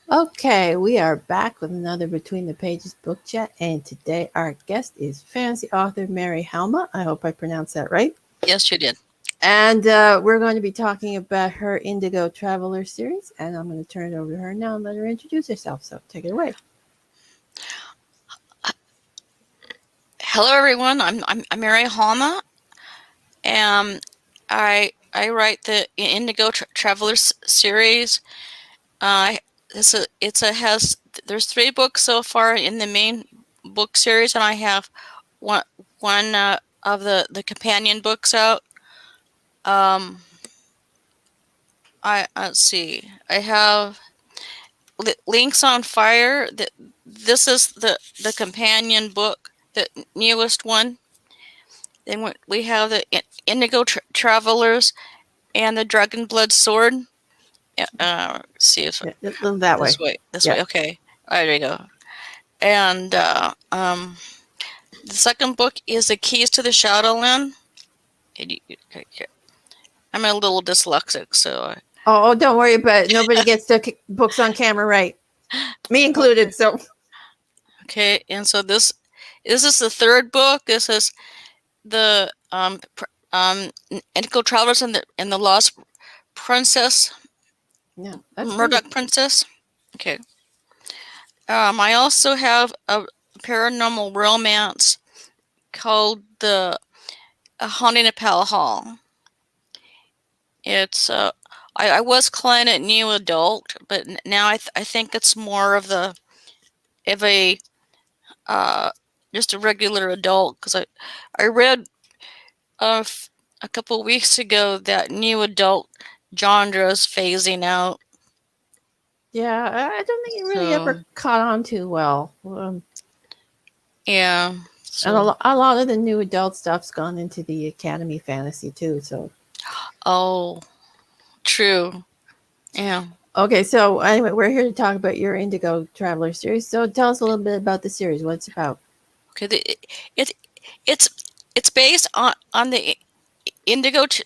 Okay, we are back with another Between the Pages book chat, and today our guest is fantasy author Merri Halma. I hope I pronounced that right. Yes, you did. And we're going to be talking about her Indigo Traveler series, and I'm going to turn it over to her now and let her introduce herself. So take it away. Hello, everyone. I'm Merri Halma, and I write the Indigo Travelers series. Uh, it's a has there's 3 books so far in the main book series, and I have one one of the companion books out. Um, I let's see. I have Links on Fire. This is the companion book, the newest one. Then we have the Indigo Travelers and the Dragon Blood Sword. See if Yeah, that way. this way. This Yeah. way. Okay. There you go. And the second book is the Keys to the Shadowland. I'm a little dyslexic, so. Oh, don't worry about it. Nobody gets the books on camera right, me included. Okay. So Okay. And so this is the third book. This is the Indigo Travelers and the Lost Princess, yeah, that's great. Murdoch Princess. Okay. I also have a paranormal romance called The Haunting of Pal Hall. It's I was calling it new adult, but now I think it's more of a just a regular adult, because I read a couple weeks ago that new adult genre is phasing out. Yeah, I don't think it really So ever caught on too well. yeah. And So a lot of the new adult stuff's gone into the academy fantasy too. So oh, true. Yeah. okay, so anyway, we're here to talk about your Indigo Traveler series. So tell us a little bit about the series. What it's about. Okay. It it's it's based on the Indigo ch-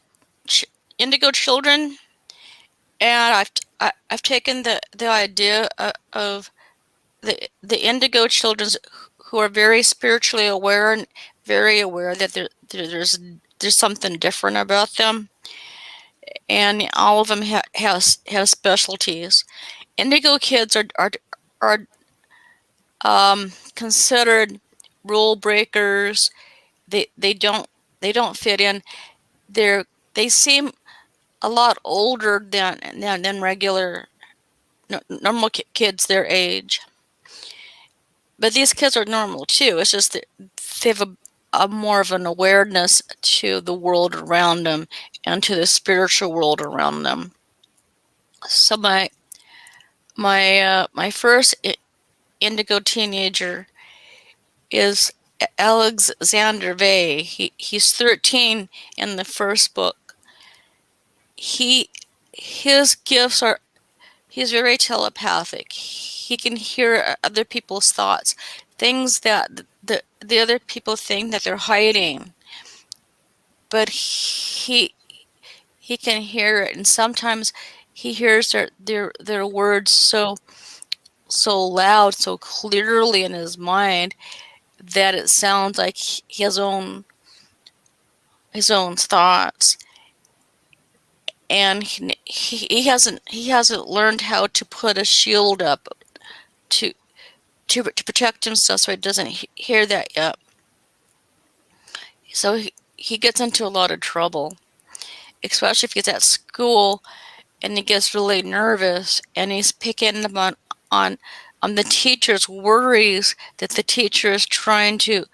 Indigo children, and I've taken the idea of the Indigo children who are very spiritually aware and very aware that there's something different about them, and all of them have specialties. Indigo kids are considered rule breakers. They don't fit in. They seem a lot older than regular normal kids their age. But these kids are normal too. It's just that they have a more of an awareness to the world around them and to the spiritual world around them. So my first Indigo teenager is Alexander Vey. He's 13 in the first book. His gifts are he's very telepathic. He can hear other people's thoughts, things that the other people think that they're hiding, but he can hear it, and sometimes he hears their words so loud, so clearly in his mind that it sounds like his own thoughts. And he hasn't learned how to put a shield up to to protect himself so he doesn't hear that yet. So he gets into a lot of trouble, especially if he's at school and he gets really nervous and he's picking up on on the teacher's worries that the teacher is trying to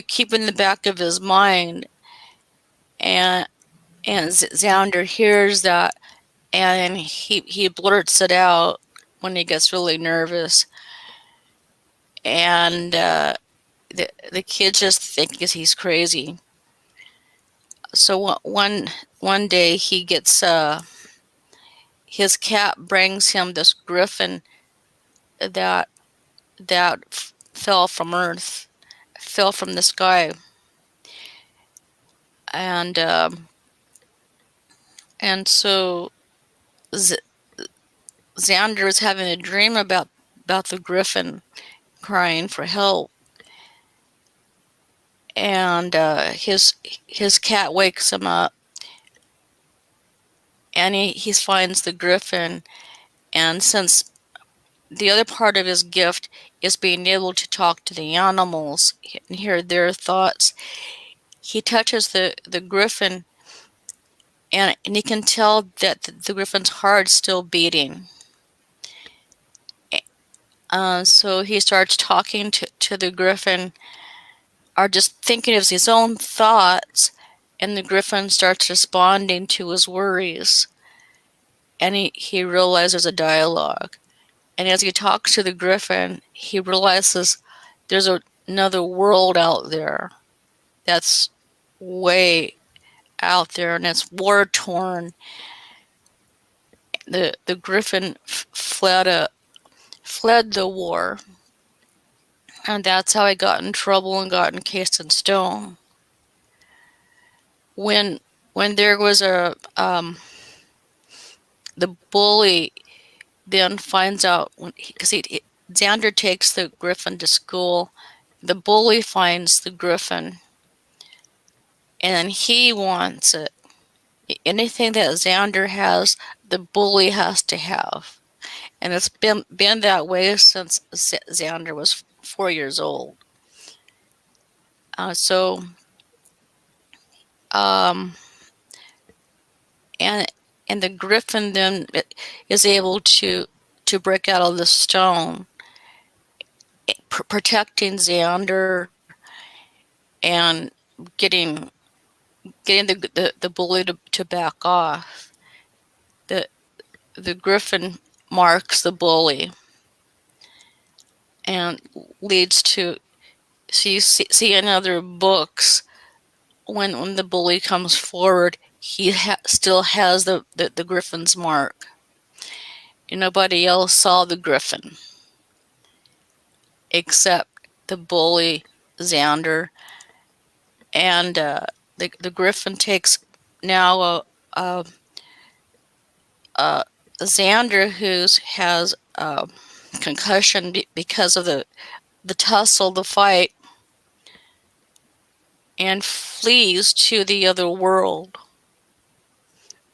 keep in the back of his mind. And Xander hears that, and he blurts it out when he gets really nervous. And the kids just think he's crazy. So one day he gets his cat brings him this griffin that fell from Earth, fell from the sky, and so Z- Xander is having a dream about the griffin crying for help, and his cat wakes him up, and he finds the griffin. And since the other part of his gift is being able to talk to the animals and hear their thoughts, he touches the griffin, and he can tell that the griffin's heart is still beating. So he starts talking to the griffin, or just thinking of his own thoughts, and the griffin starts responding to his worries. And he realizes a dialogue. And as he talks to the griffin, he realizes there's another world out there that's way out there, and it's war torn. The griffin fled the war, and that's how he got in trouble and got encased in stone. When there was the bully then finds out, because Xander takes the griffin to school. The bully finds the griffin, and he wants it. Anything that Xander has, the bully has to have. And it's been that way since Xander was 4 years old. So, um, and the griffin then is able to break out of the stone, protecting Xander, and getting the bully to back off. The griffin marks the bully and leads to, so you see in other books, when the bully comes forward, he still has the griffin's mark. And nobody else saw the griffin except the bully, Xander. And the griffin takes now Xander, who has concussion because of the tussle, the fight, and flees to the other world,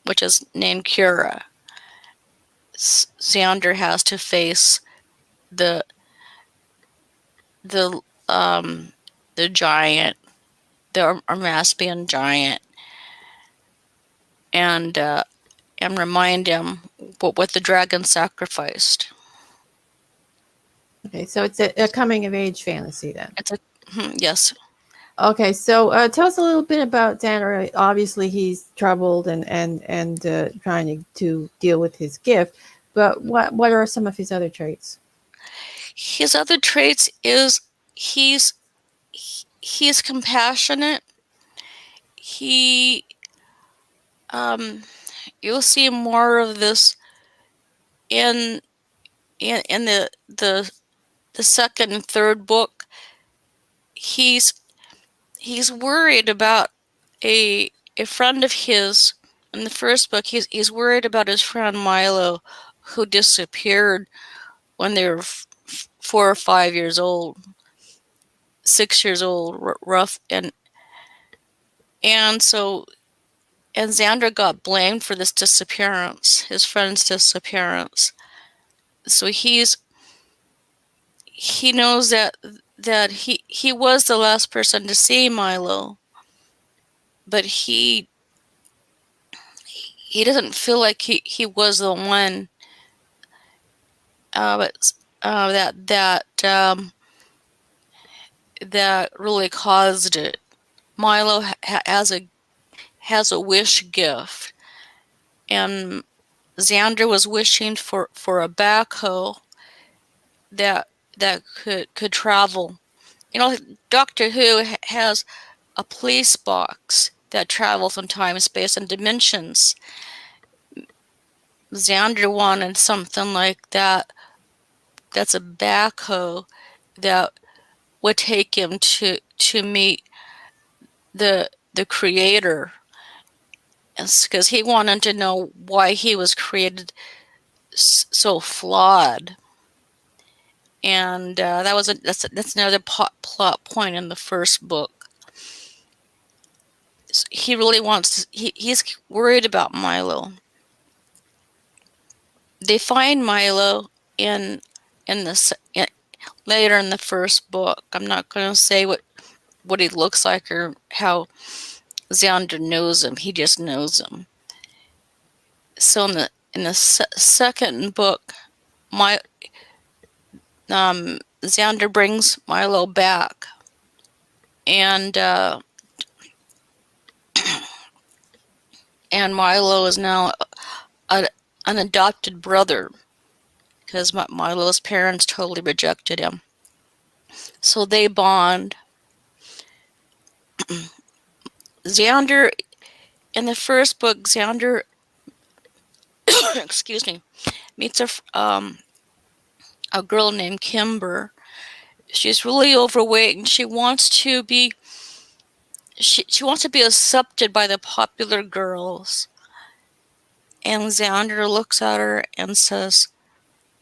which is named Cura. Xander has to face the the um the giant, the Armaspian giant, and remind him what the dragon sacrificed. Okay, so it's a coming of age fantasy then. It's a yes. Okay, so tell us a little bit about Tanner. Obviously, he's troubled and trying to deal with his gift, but what are some of his other traits? His other traits is he's compassionate. He you'll see more of this in the second and third book. He's worried about a friend of his. In the first book, he's worried about his friend Milo, who disappeared when they were 4 or 5 years old, 6 years old, rough, and so, and Xander got blamed for this disappearance, his friend's disappearance. So he knows that he was the last person to see Milo, but he doesn't feel like he was the one. But that really caused it. Milo has a wish gift, and Xander was wishing for a backhoe that could travel. You know, Doctor Who has a police box that travels in time, space, and dimensions. Xander wanted something like that. That's a backhoe that would take him to meet the creator, because he wanted to know why he was created so flawed. And that's another plot point in the first book. He really wants he's worried about Milo. They find Milo in later in the first book. I'm not going to say what he looks like or how Xander knows him. He just knows him. So in the second book, my Xander brings Milo back, and and Milo is now an adopted brother because Milo's parents totally rejected him. So they bond. Xander, in the first book, Xander, excuse me, meets a girl named Kimber. She's really overweight, and she wants to be accepted by the popular girls. And Xander looks at her and says,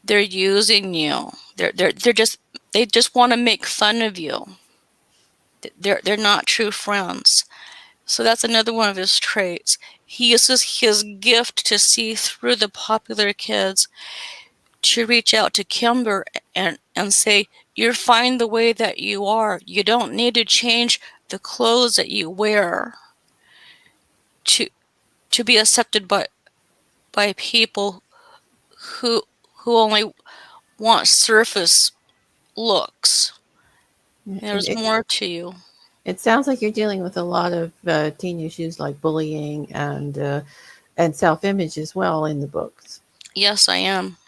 "They're using you. They just want to make fun of you. They're not true friends." So that's another one of his traits. He uses his gift to see through the popular kids to reach out to Kimber and say, "You're fine the way that you are. You don't need to change the clothes that you wear to be accepted by people who only want surface looks. There's It, more to you." it sounds like you're dealing with a lot of teen issues like bullying and self image as well in the books. Yes, I am.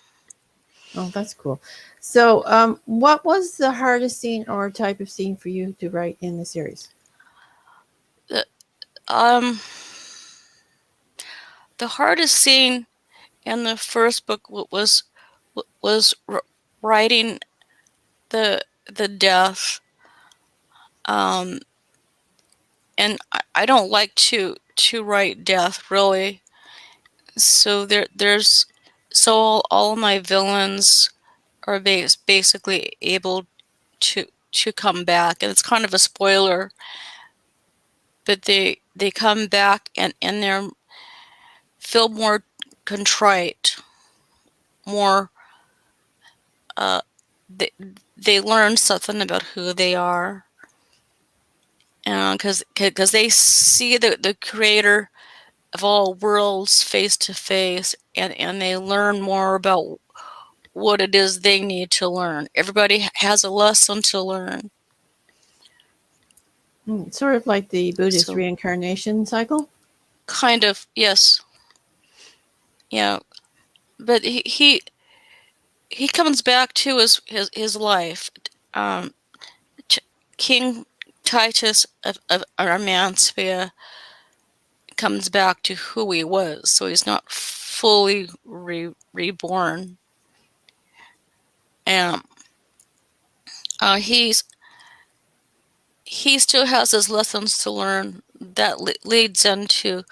Oh, that's cool. So, what was the hardest scene or type of scene for you to write in the series? The, um, the hardest scene in the first book was writing the death. Um, and I don't like to write death really. So there's so all of my villains are basically able to come back, and it's kind of a spoiler, but they come back and they're feel more contrite, more uh they they learn something about who they are, and because they see the creator of all worlds face to face, and they learn more about what it is they need to learn. Everybody has a lesson to learn. Sort of like the Buddhist So reincarnation cycle. kind of, yes. Yeah. But he comes back to his life. Um, King Titus of Armanspia comes back to who he was, so he's not fully reborn. And he still has his lessons to learn that leads into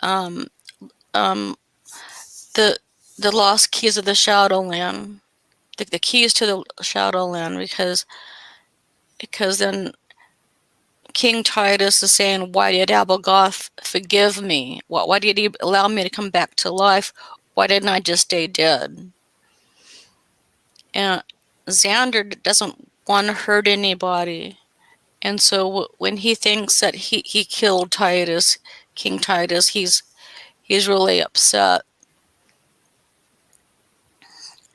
um, um, the lost keys of the Shadowland, the keys to the Shadowland, because then King Titus is saying, "Why did Abagoth forgive me? Why did he allow me to come back to life? Why didn't I just stay dead?" And Xander doesn't want to hurt anybody. And so when he thinks that he killed Titus, King Titus, he's really upset.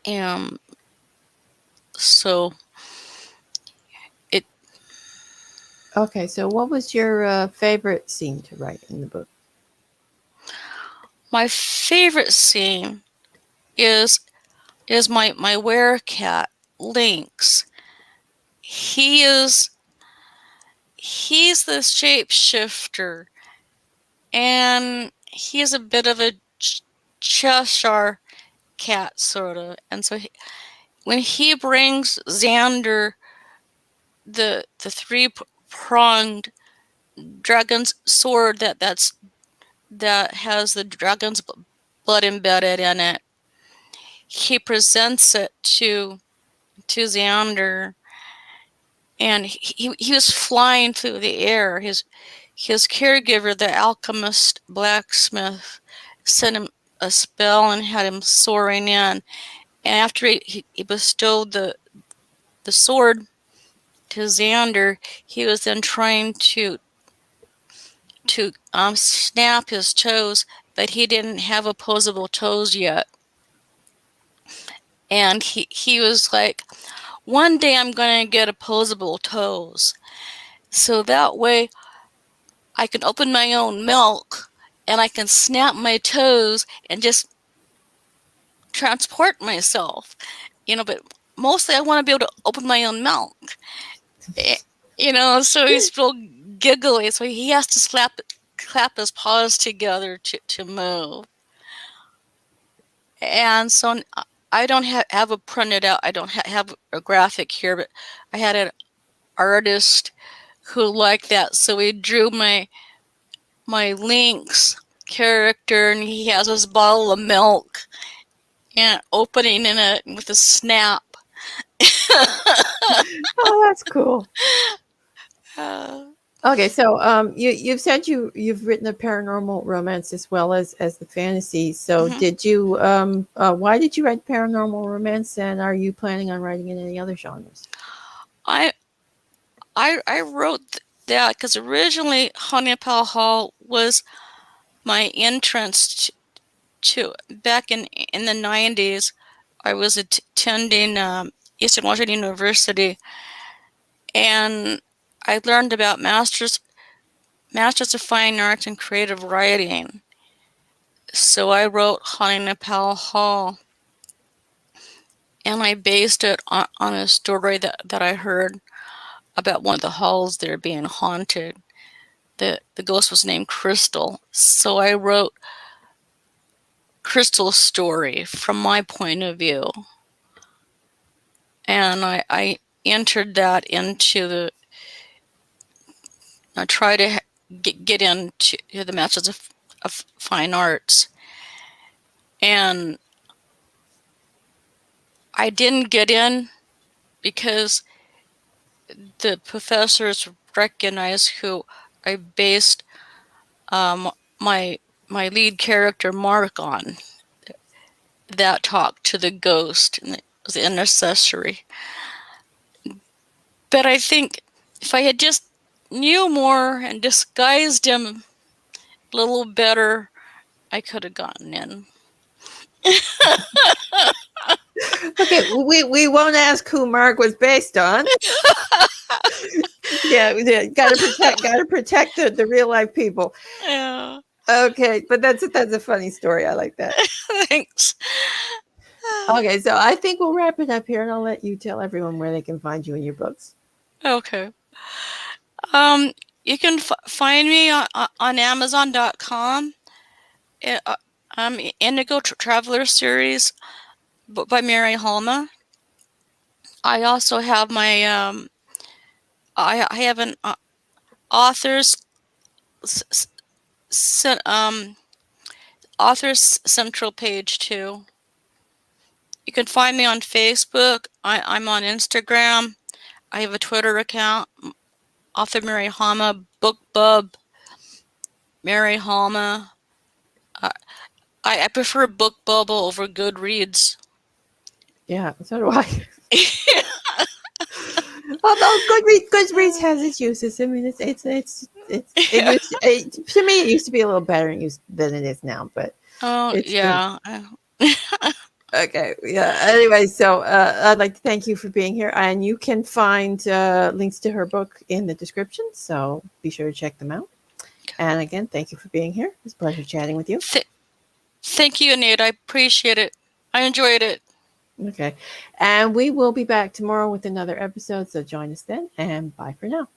And so it Okay, so what was your favorite scene to write in the book? my favorite scene is my werecat Lynx. He is he's the shapeshifter, and he's a bit of a Cheshire cat sort of. And so when he brings Xander the three-pronged dragon's sword that has the dragon's blood embedded in it, he presents it to Xander, and he was flying through the air. His caregiver, the alchemist blacksmith, sent him a spell and had him soaring in. And after he bestowed the sword to Xander, he was then trying to snap his toes, but he didn't have opposable toes yet. And he was like, one day I'm going to get opposable toes. So that way I can open my own milk and I can snap my toes and just transport myself. But mostly I want to be able to open my own milk. So he's real giggly. So he has to clap his paws together to move. And so I don't have a printed out. I don't have a graphic here, but I had an artist who liked that. So he drew my Link's character, and he has this bottle of milk and opening in it with a snap. Oh, that's cool. Uh, Okay, so you've said you've written a paranormal romance as well as the fantasy. So mhm. did you why did you write paranormal romance, and are you planning on writing in any other genres? I wrote that because originally Honeypell Hall was my entrance to back in the 90s. I was attending Eastern Washington University, and I learned about Masters of Fine Arts and Creative Writing. So I wrote Honeypell Hall, and I based it on a story that I heard about one of the halls there being haunted. The ghost was named Crystal. So I wrote Crystal's story from my point of view. And I entered that into I try to get into the Masters of Fine Arts. And I didn't get in because the professors recognized who I based my lead character Mark on. That talked to the ghost, and it was the intercessory. But I think if I had just knew more and disguised him a little better, I could have gotten in. Okay, we won't ask who Mark was based on. Yeah, gotta protect the real life people. Yeah. Okay, but that's a funny story. I like that. Thanks. Okay, so I think we'll wrap it up here, and I'll let you tell everyone where they can find you and your books. Okay. You can find me on Amazon.com. Indigo Traveler Series by Merri Halma. I also have my I have an author's author's central page too. You can find me on Facebook. I'm on Instagram. I have a Twitter account. Author Merri Halma, BookBub Merri Halma. I prefer BookBubble over Goodreads. Yeah, so do I. Although Goodreads has its uses. I mean, to me it used to be a little better than it is now, but Oh it's yeah. okay. Yeah. Anyway, so I'd like to thank you for being here, and you can find links to her book in the description. So be sure to check them out. And again, thank you for being here. It's a pleasure chatting with you. Thank you, Nate. I appreciate it. I enjoyed it. Okay. And we will be back tomorrow with another episode. So join us then, and bye for now.